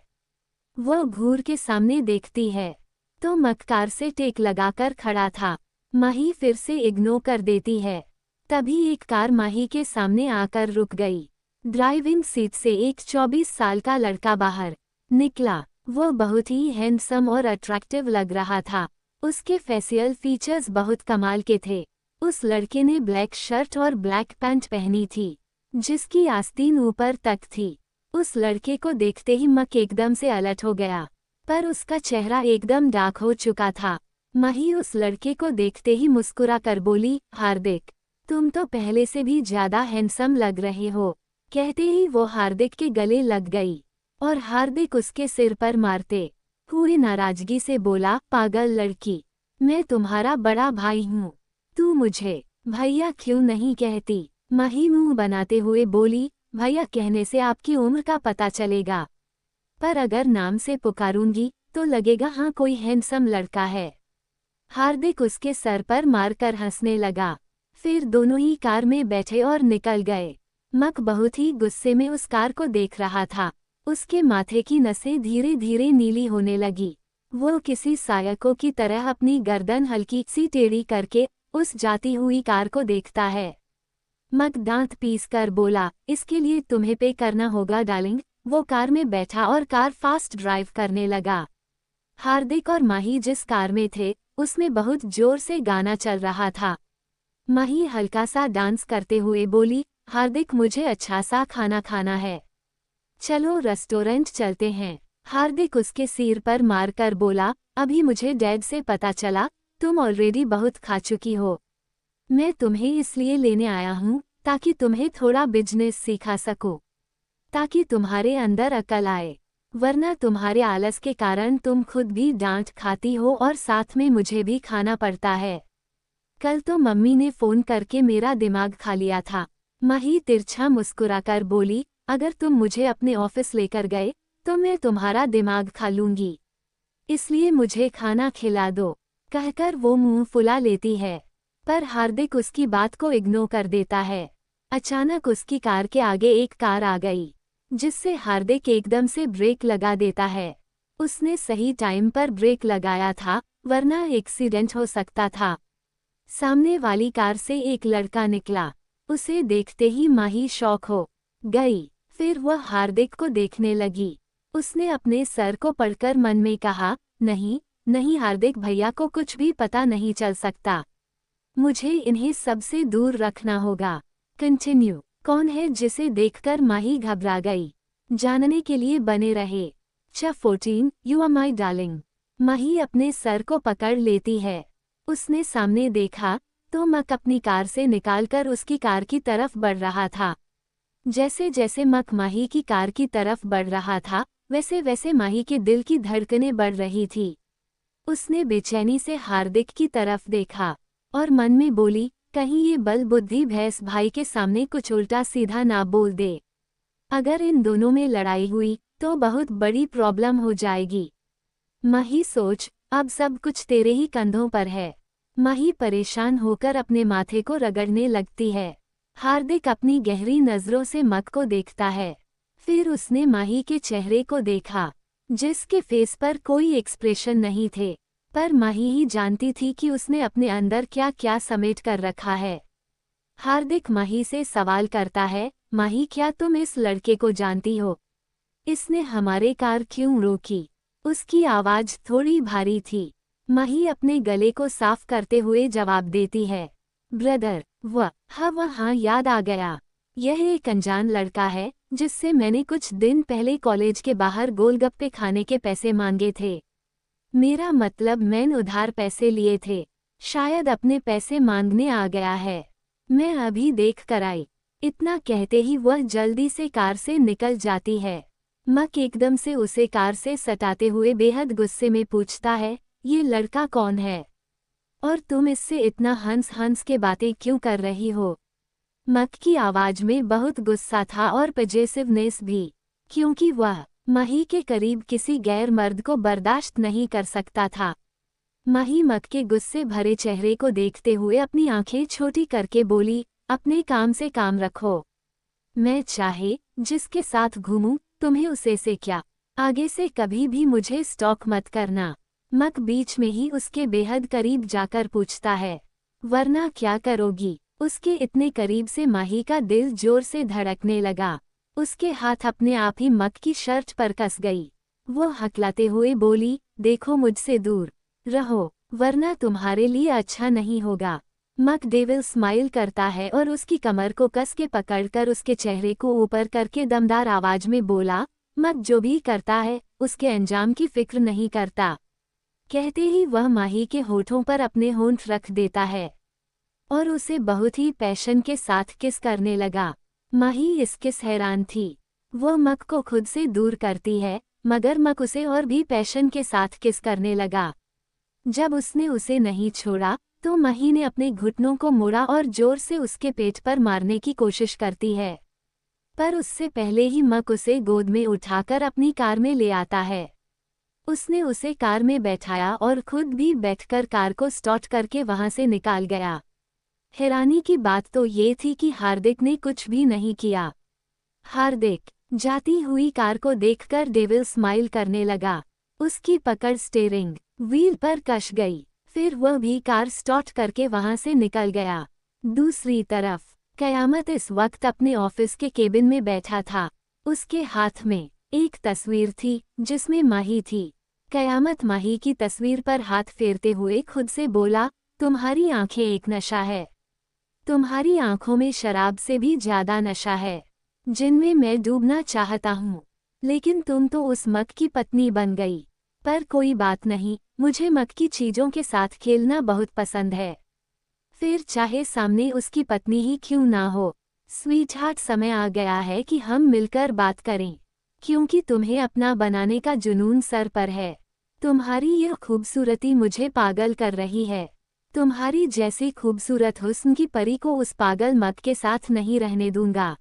Speaker 1: वह घूर के सामने देखती है तो मक कार से टेक लगाकर खड़ा था। माही फिर से इग्नोर कर देती है। तभी एक कार माही के सामने आकर रुक गई। ड्राइविंग सीट से एक 24 साल का लड़का बाहर निकला। वह बहुत ही हैंडसम और अट्रैक्टिव लग रहा था। उसके फेशियल फीचर्स बहुत कमाल के थे। उस लड़के ने ब्लैक शर्ट और ब्लैक पैंट पहनी थी, जिसकी आस्तीन ऊपर तक थी। उस लड़के को देखते ही मक एकदम से अलर्ट हो गया, पर उसका चेहरा एकदम डार्क हो चुका था। माही उस लड़के को देखते ही मुस्कुरा कर बोली, हार्दिक, तुम तो पहले से भी ज्यादा हैंडसम लग रहे हो। कहते ही वो हार्दिक के गले लग गई और हार्दिक उसके सिर पर मारते हुए नाराजगी से बोला, पागल लड़की, मैं तुम्हारा बड़ा भाई हूँ, तू मुझे भैया क्यों नहीं कहती? माही मुंह बनाते हुए बोली, भैया कहने से आपकी उम्र का पता चलेगा, पर अगर नाम से पुकारूंगी तो लगेगा हाँ कोई हैंडसम लड़का है। हार्दिक उसके सर पर मारकर हंसने लगा। फिर दोनों ही कार में बैठे और निकल गए। मक बहुत ही गुस्से में उस कार को देख रहा था। उसके माथे की नसें धीरे धीरे नीली होने लगी। वो किसी सायकों की तरह अपनी गर्दन हल्की सी टेढ़ी करके उस जाती हुई कार को देखता है। मक दांत पीस कर बोला, इसके लिए तुम्हें पे करना होगा डार्लिंग। वो कार में बैठा और कार फास्ट ड्राइव करने लगा। हार्दिक और माही जिस कार में थे उसमें बहुत जोर से गाना चल रहा था। माही हल्का सा डांस करते हुए बोली, हार्दिक मुझे अच्छा सा खाना खाना है, चलो रेस्टोरेंट चलते हैं। हार्दिक उसके सिर पर मारकर बोला, अभी मुझे डैड से पता चला तुम ऑलरेडी बहुत खा चुकी हो। मैं तुम्हें इसलिए लेने आया हूँ ताकि तुम्हें थोड़ा बिजनेस सिखा सकूं, ताकि तुम्हारे अंदर अकल आए, वरना तुम्हारे आलस के कारण तुम खुद भी डांट खाती हो और साथ में मुझे भी खाना पड़ता है। कल तो मम्मी ने फोन करके मेरा दिमाग खा लिया था। माही तिरछा मुस्कुराकर बोली, अगर तुम मुझे अपने ऑफिस लेकर गए तो मैं तुम्हारा दिमाग खा लूंगी, इसलिए मुझे खाना खिला दो। कहकर वो मुंह फुला लेती है, पर हार्दिक उसकी बात को इग्नोर कर देता है। अचानक उसकी कार के आगे एक कार आ गई, जिससे हार्दिक एकदम से ब्रेक लगा देता है। उसने सही टाइम पर ब्रेक लगाया था, वरना एक्सीडेंट हो सकता था। सामने वाली कार से एक लड़का निकला। उसे देखते ही माही शॉक हो गई। फिर वह हार्दिक को देखने लगी। उसने अपने सर को पकड़कर मन में कहा, नहीं नहीं हार्दिक भैया को कुछ भी पता नहीं चल सकता, मुझे इन्हें सबसे दूर रखना होगा। कंटिन्यू। कौन है जिसे देखकर माही घबरा गई? जानने के लिए बने रहे। Chapter 14 you are my darling. Mahi अपने सर को पकड़ लेती है। उसने सामने देखा तो मक अपनी कार से निकालकर उसकी कार की तरफ बढ़ रहा था। जैसे जैसे मक माही की कार की तरफ बढ़ रहा था, वैसे वैसे माही के दिल की धड़कनें बढ़ रही थी। उसने बेचैनी से हार्दिक की तरफ देखा और मन में बोली, कहीं ये बल बुद्धि भैंस भाई के सामने कुछ उल्टा सीधा ना बोल दे। अगर इन दोनों में लड़ाई हुई तो बहुत बड़ी प्रॉब्लम हो जाएगी। माही सोच, अब सब कुछ तेरे ही कंधों पर है। माही परेशान होकर अपने माथे को रगड़ने लगती है। हार्दिक अपनी गहरी नजरों से मक को देखता है। फिर उसने माही के चेहरे को देखा, जिसके फेस पर कोई एक्सप्रेशन नहीं थे, पर माही ही जानती थी कि उसने अपने अंदर क्या क्या समेट कर रखा है। हार्दिक माही से सवाल करता है, माही क्या तुम इस लड़के को जानती हो? इसने हमारे कार क्यों रोकी? उसकी आवाज थोड़ी भारी थी। माही अपने गले को साफ करते हुए जवाब देती है, ब्रदर, हाँ याद आ गया। यह एक अनजान लड़का है जिससे मैंने कुछ दिन पहले कॉलेज के बाहर गोलगप्पे खाने के पैसे मांगे थे। मेरा मतलब मैंने उधार पैसे लिए थे। शायद अपने पैसे मांगने आ गया है। मैं अभी देख कर आई। इतना कहते ही वह जल्दी से कार से निकल जाती है। मक एकदम से उसे कार से सटाते हुए बेहद गुस्से में पूछता है, ये लड़का कौन है? और तुम इससे इतना हंस हंस के बातें क्यों कर रही हो? मक की आवाज में बहुत गुस्सा था और पजेसिवनेस भी, क्योंकि वह मही के करीब किसी गैर मर्द को बर्दाश्त नहीं कर सकता था। मही मक के गुस्से भरे चेहरे को देखते हुए अपनी आंखें छोटी करके बोली, अपने काम से काम रखो। मैं चाहे जिसके साथ घूमूं, तुम्हें उसे से क्या? आगे से कभी भी मुझे स्टॉक मत करना। मक बीच में ही उसके बेहद करीब जाकर पूछता है, वरना क्या करोगी? उसके इतने करीब से माही का दिल जोर से धड़कने लगा। उसके हाथ अपने आप ही मक की शर्ट पर कस गई। वो हकलाते हुए बोली, देखो मुझसे दूर रहो, वरना तुम्हारे लिए अच्छा नहीं होगा। मक डेविल स्माइल करता है और उसकी कमर को कस के पकड़कर उसके चेहरे को ऊपर करके दमदार आवाज में बोला, मक जो भी करता है उसके अंजाम की फिक्र नहीं करता। कहते ही वह माही के होठों पर अपने होंठ रख देता है और उसे बहुत ही पैशन के साथ किस करने लगा। माही इस किस हैरान थी। वह मक को खुद से दूर करती है, मगर मक उसे और भी पैशन के साथ किस करने लगा। जब उसने उसे नहीं छोड़ा तो मही ने अपने घुटनों को मोड़ा और जोर से उसके पेट पर मारने की कोशिश करती है। पर उससे पहले ही मक उसे गोद में उठाकर अपनी कार में ले आता है। उसने उसे कार में बैठाया और खुद भी बैठकर कार को स्टार्ट करके वहां से निकाल गया। हैरानी की बात तो ये थी कि हार्दिक ने कुछ भी नहीं किया। हार्दिक जाती हुई कार को देखकर डेविल स्माइल करने लगा। उसकी पकड़ स्टीयरिंग व्हील पर कस गई। फिर वह भी कार स्टार्ट करके वहां से निकल गया। दूसरी तरफ कयामत इस वक्त अपने ऑफिस के केबिन में बैठा था। उसके हाथ में एक तस्वीर थी जिसमें माही थी। कयामत माही की तस्वीर पर हाथ फेरते हुए खुद से बोला, तुम्हारी आंखें एक नशा है। तुम्हारी आंखों में शराब से भी ज्यादा नशा है, जिनमें मैं डूबना चाहता हूँ। लेकिन तुम तो उस मक की पत्नी बन गई। पर कोई बात नहीं, मुझे मक की चीजों के साथ खेलना बहुत पसंद है। फिर चाहे सामने उसकी पत्नी ही क्यों ना हो। स्वीटहार्ट, समय आ गया है कि हम मिलकर बात करें, क्योंकि तुम्हें अपना बनाने का जुनून सर पर है। तुम्हारी यह खूबसूरती मुझे पागल कर रही है। तुम्हारी जैसी खूबसूरत हुस्न की परी को उस पागल मक के साथ नहीं रहने दूंगा।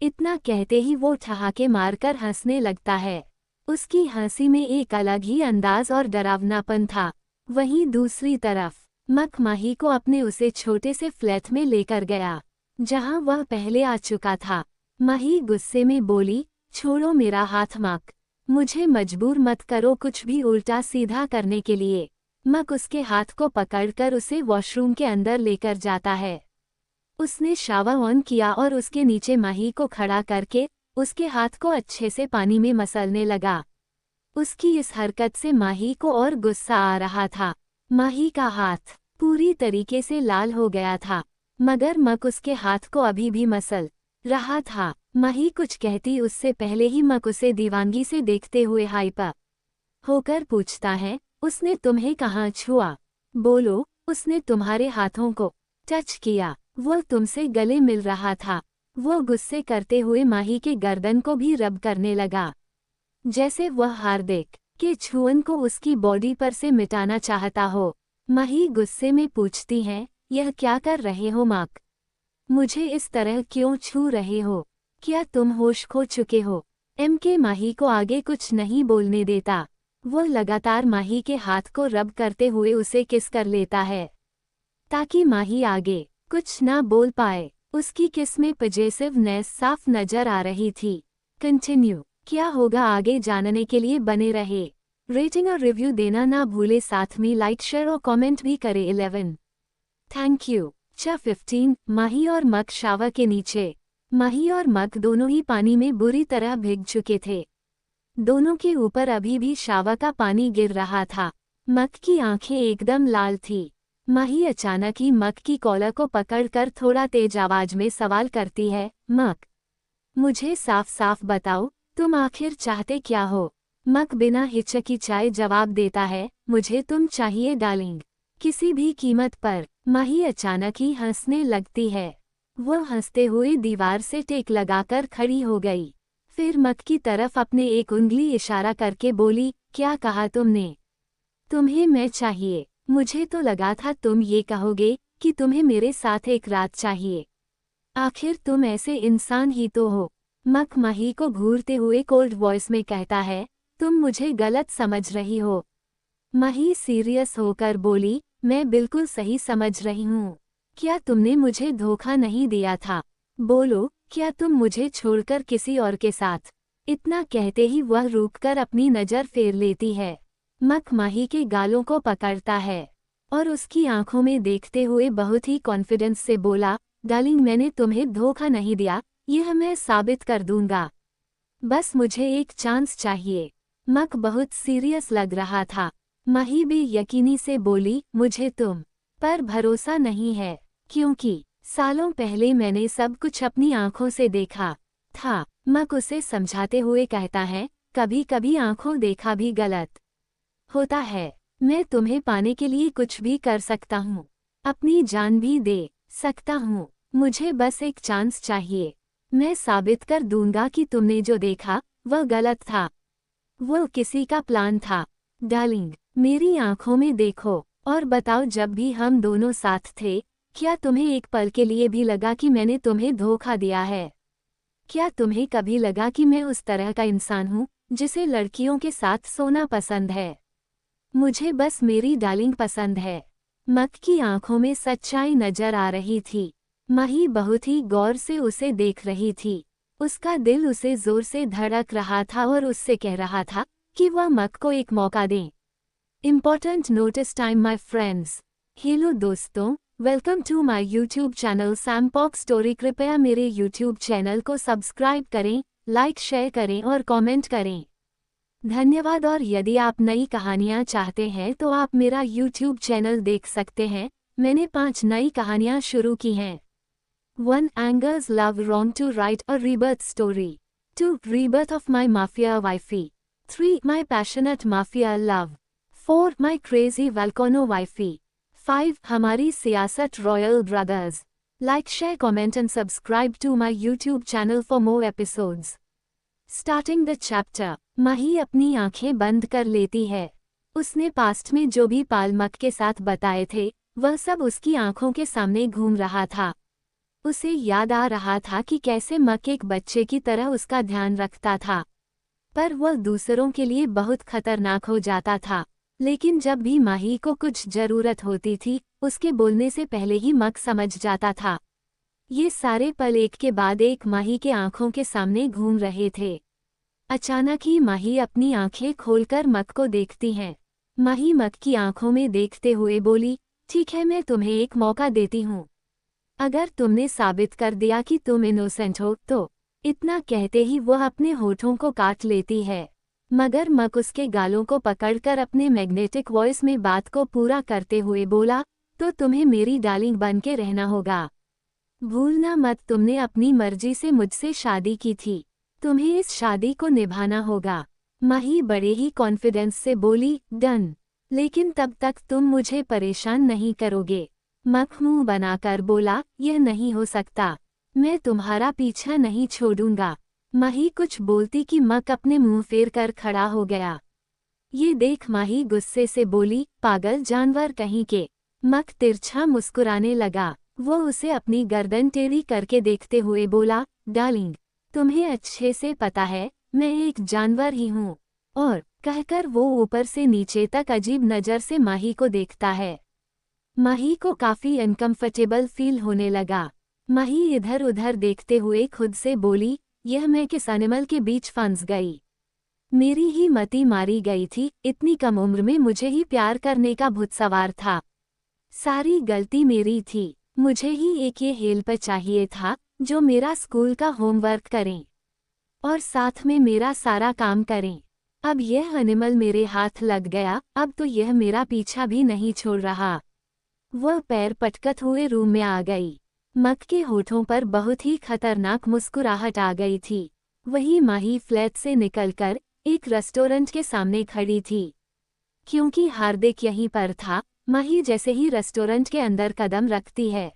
Speaker 1: इतना कहते ही वो ठहाके मारकर हंसने लगता है। उसकी हंसी में एक अलग ही अंदाज और डरावनापन था। वहीं दूसरी तरफ मक माही को अपने उसे छोटे से फ्लैट में लेकर गया, जहां वह पहले आ चुका था। माही गुस्से में बोली, छोड़ो मेरा हाथ मक, मुझे मजबूर मत करो कुछ भी उल्टा सीधा करने के लिए। मक उसके हाथ को पकड़कर उसे वॉशरूम के अंदर लेकर जाता है। उसने शावर ऑन किया और उसके नीचे माही को खड़ा करके उसके हाथ को अच्छे से पानी में मसलने लगा। उसकी इस हरकत से माही को और गुस्सा आ रहा था। माही का हाथ पूरी तरीके से लाल हो गया था, मगर मक उसके हाथ को अभी भी मसल रहा था। माही कुछ कहती उससे पहले ही मक उसे दीवानगी से देखते हुए हाइपर होकर पूछता है, उसने तुम्हें कहाँ छुआ? बोलो, उसने तुम्हारे हाथों को टच किया? वो तुमसे गले मिल रहा था। वो गुस्से करते हुए माही के गर्दन को भी रब करने लगा, जैसे वह हार्दिक के छुअन को उसकी बॉडी पर से मिटाना चाहता हो। माही गुस्से में पूछती है, यह क्या कर रहे हो मक? मुझे इस तरह क्यों छू रहे हो? क्या तुम होश खो चुके हो? के माही को आगे कुछ नहीं बोलने देता। वो लगातार माही के हाथ को रब करते हुए उसे किस कर लेता है, ताकि माही आगे कुछ ना बोल पाए। उसकी किस में पजेसिवनेस साफ नजर आ रही थी। कंटिन्यू क्या होगा आगे जानने के लिए बने रहे। रेटिंग और रिव्यू देना ना भूले, साथ में लाइक शेयर और कमेंट भी करें। 11 थैंक यू। 15 माही और मक शावर के नीचे। माही और मक दोनों ही पानी में बुरी तरह भीग चुके थे। दोनों के ऊपर अभी भी शावर का पानी गिर रहा था। मक की आंखें एकदम लाल थी। माही अचानक ही मक की कॉलर को पकड़कर थोड़ा तेज आवाज में सवाल करती है, मक, मुझे साफ साफ बताओ, तुम आखिर चाहते क्या हो? मक बिना हिचकिचाए जवाब देता है, मुझे तुम चाहिए डार्लिंग, किसी भी कीमत पर। माही अचानक ही हंसने लगती है। वह हंसते हुए दीवार से टेक लगाकर खड़ी हो गई। फिर मक की तरफ अपने एक उंगली इशारा करके बोली, क्या कहा तुमने? तुम्हें मैं चाहिए। मुझे तो लगा था तुम ये कहोगे कि तुम्हें मेरे साथ एक रात चाहिए। आखिर तुम ऐसे इंसान ही तो हो। मक माही को घूरते हुए कोल्ड वॉइस में कहता है, तुम मुझे गलत समझ रही हो। माही सीरियस होकर बोली, मैं बिल्कुल सही समझ रही हूँ। क्या तुमने मुझे धोखा नहीं दिया था? बोलो, क्या तुम मुझे छोड़कर किसी और के साथ? इतना कहते ही वह रुककर अपनी नज़र फेर लेती है। मक माही के गालों को पकड़ता है और उसकी आंखों में देखते हुए बहुत ही कॉन्फिडेंस से बोला, डार्लिंग मैंने तुम्हें धोखा नहीं दिया, यह मैं साबित कर दूंगा। बस मुझे एक चांस चाहिए। मक बहुत सीरियस लग रहा था। माही भी यकीनी से बोली, मुझे तुम पर भरोसा नहीं है, क्योंकि सालों पहले मैंने सब कुछ अपनी आंखों से देखा था। मक उसे समझाते हुए कहता है, कभी कभी आंखों देखा भी गलत होता है। मैं तुम्हें पाने के लिए कुछ भी कर सकता हूँ, अपनी जान भी दे सकता हूँ। मुझे बस एक चांस चाहिए। मैं साबित कर दूंगा कि तुमने जो देखा वह गलत था, वो किसी का प्लान था। डार्लिंग, मेरी आंखों में देखो और बताओ, जब भी हम दोनों साथ थे, क्या तुम्हें एक पल के लिए भी लगा कि मैंने तुम्हें धोखा दिया है? क्या तुम्हें कभी लगा कि मैं उस तरह का इंसान हूँ जिसे लड़कियों के साथ सोना पसंद है? मुझे बस मेरी डार्लिंग पसंद है। मक की आंखों में सच्चाई नजर आ रही थी। माही बहुत ही गौर से उसे देख रही थी। उसका दिल उसे जोर से धड़क रहा था और उससे कह रहा था कि वह मक को एक मौका दें। Important notice time my friends. Hello दोस्तों, welcome to my YouTube channel Sam Pock story. कृपया मेरे यूट्यूब चैनल को सब्सक्राइब करें, लाइक शेयर करें और कमेंट करें। धन्यवाद। और यदि आप नई कहानियाँ चाहते हैं तो आप मेरा यूट्यूब चैनल देख सकते हैं। मैंने 5 नई कहानियाँ शुरू की हैं। 1. Anger's love wrong to write a rebirth story. 2. Rebirth of my mafia wifey. 3. My passionate mafia love. 4. My crazy volcano wifey. 5. हमारी सियासत royal brothers. Like, share, comment and subscribe to my YouTube channel for more episodes. Starting the chapter. माही अपनी आंखें बंद कर लेती है। उसने past में जो भी पाल मक के साथ बताए थे, वह सब उसकी आंखों के सामने घूम रहा था। उसे याद आ रहा था कि कैसे मक एक बच्चे की तरह उसका ध्यान रखता था, पर वह दूसरों के लिए बहुत खतरनाक हो जाता था। लेकिन जब भी माही को कुछ जरूरत होती थी, उसके बोलने से पहले ही मक समझ जाता था। ये सारे पल एक के बाद एक माही के आंखों के सामने घूम रहे थे। अचानक ही माही अपनी आंखें खोलकर मक को देखती है। माही मक की आंखों में देखते हुए बोली, ठीक है, मैं तुम्हें एक मौका देती हूँ। अगर तुमने साबित कर दिया कि तुम इनोसेंट हो तो। इतना कहते ही वह अपने होठों को काट लेती है, मगर मक उसके गालों को पकड़कर अपने मैग्नेटिक वॉइस में बात को पूरा करते हुए बोला, तो तुम्हें मेरी डार्लिंग बन के रहना होगा। भूलना मत, तुमने अपनी मर्जी से मुझसे शादी की थी, तुम्हें इस शादी को निभाना होगा। माही बड़े ही कॉन्फिडेंस से बोली, डन, लेकिन तब तक तुम मुझे परेशान नहीं करोगे। मक मुंह बनाकर बोला, यह नहीं हो सकता, मैं तुम्हारा पीछा नहीं छोड़ूंगा। माही कुछ बोलती कि मक अपने मुंह फेर कर खड़ा हो गया। ये देख माही गुस्से से बोली, पागल जानवर कहीं के। मक तिरछा मुस्कुराने लगा। वो उसे अपनी गर्दन टेढ़ी करके देखते हुए बोला, डार्लिंग, तुम्हें अच्छे से पता है मैं एक जानवर ही हूँ। और कहकर वो ऊपर से नीचे तक अजीब नज़र से माही को देखता है। माही को काफ़ी अनकंफर्टेबल फील होने लगा। माही इधर उधर देखते हुए खुद से बोली, यह मैं किस एनिमल के बीच फंस गई। मेरी ही मति मारी गई थी, इतनी कम उम्र में मुझे ही प्यार करने का भूत सवार था। सारी गलती मेरी थी। मुझे ही एक ये हेल्पर चाहिए था जो मेरा स्कूल का होमवर्क करें और साथ में मेरा सारा काम करें। अब यह एनिमल मेरे हाथ लग गया, अब तो यह मेरा पीछा भी नहीं छोड़ रहा। वह पैर पटकत हुए रूम में आ गई। मक के होठों पर बहुत ही खतरनाक मुस्कुराहट आ गई थी। वही माही फ्लैट से निकलकर एक रेस्टोरेंट के सामने खड़ी थी। क्योंकि हार्दिक यहीं पर था, माही जैसे ही रेस्टोरेंट के अंदर कदम रखती है,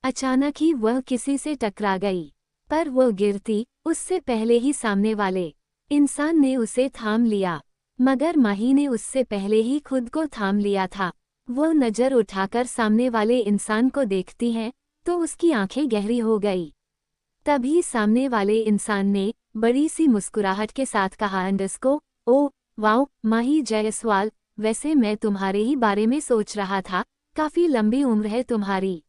Speaker 1: अचानक ही वह किसी से टकरा गई। पर वो गिरती उससे पहले ही सामने वाले इंसान ने उसे थाम लिया। मगर माही ने उससे पहले ही खुद को थाम लिया था। वो नज़र उठाकर सामने वाले इंसान को देखती है तो उसकी आंखें गहरी हो गई। तभी सामने वाले इंसान ने बड़ी सी मुस्कुराहट के साथ कहा, अंडस्को, ओ वाओ माही जायसवाल, वैसे मैं तुम्हारे ही बारे में सोच रहा था, काफ़ी लंबी उम्र है तुम्हारी।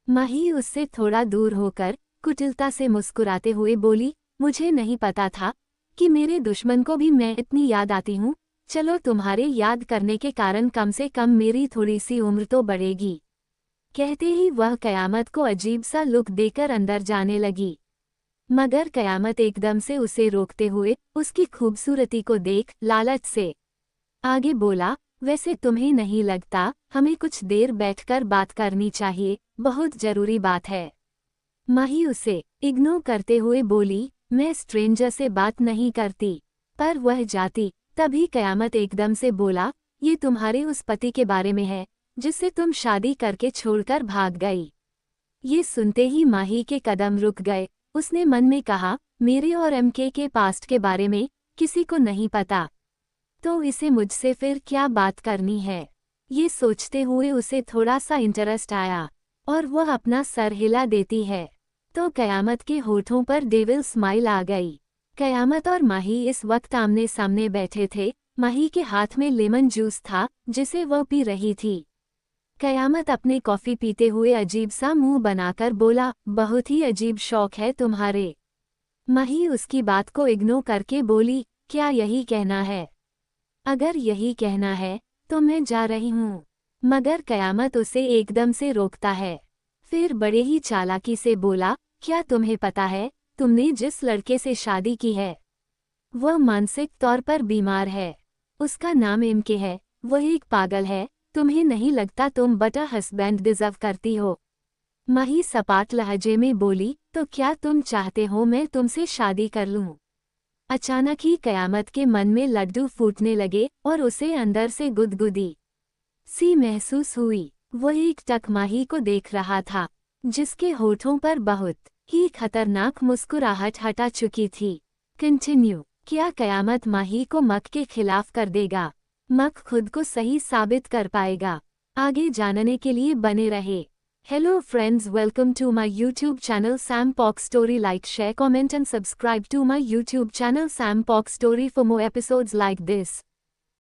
Speaker 1: माही उससे थोड़ा दूर होकर कुटिलता से मुस्कुराते हुए बोली, मुझे नहीं पता था कि मेरे दुश्मन को भी मैं इतनी याद आती हूँ। चलो तुम्हारे याद करने के कारण कम से कम मेरी थोड़ी सी उम्र तो बढ़ेगी। कहते ही वह कयामत को अजीब सा लुक देकर अंदर जाने लगी। मगर कयामत एकदम से उसे रोकते हुए उसकी खूबसूरती को देख लालच से आगे बोला, वैसे तुम्हें नहीं लगता हमें कुछ देर बैठकर बात करनी चाहिए, बहुत जरूरी बात है। माही उसे इग्नोर करते हुए बोली, मैं स्ट्रेंजर से बात नहीं करती। पर वह जाती तभी कयामत एकदम से बोला, ये तुम्हारे उस पति के बारे में है जिससे तुम शादी करके छोड़कर भाग गई। ये सुनते ही माही के कदम रुक गए। उसने मन में कहा, मेरे और एमके के पास्ट के बारे में किसी को नहीं पता, तो इसे मुझसे फिर क्या बात करनी है। ये सोचते हुए उसे थोड़ा सा इंटरेस्ट आया और वह अपना सर हिला देती है तो कयामत के होठों पर डेविल स्माइल आ गई। कयामत और माही इस वक्त आमने सामने बैठे थे। माही के हाथ में लेमन जूस था जिसे वह पी रही थी। कयामत अपने कॉफ़ी पीते हुए अजीब सा मुंह बनाकर बोला, बहुत ही अजीब शौक है तुम्हारे। माही उसकी बात को इग्नोर करके बोली, क्या यही कहना है? अगर यही कहना है तो मैं जा रही हूँ। मगर कयामत उसे एकदम से रोकता है। फिर बड़े ही चालाकी से बोला, क्या तुम्हें पता है तुमने जिस लड़के से शादी की है वह मानसिक तौर पर बीमार है। उसका नाम एमके है। वह एक पागल है। तुम्हें नहीं लगता तुम बटा हस्बैंड डिजर्व करती हो? माही सपाट लहजे में बोली, तो क्या तुम चाहते हो मैं तुमसे शादी कर लूं? अचानक ही कयामत के मन में लड्डू फूटने लगे और उसे अंदर से गुदगुदी सी महसूस हुई। वह एक टक माही को देख रहा था जिसके होठों पर बहुत ही खतरनाक मुस्कुराहट हटा चुकी थी। कंटिन्यू। क्या कयामत माही को मक के खिलाफ कर देगा? मक खुद को सही साबित कर पाएगा? आगे जानने के लिए बने रहे। Hello friends, welcome to my YouTube channel Sam Pock Story. Like, share, comment and subscribe to my YouTube channel Sam Pock Story for more episodes like this.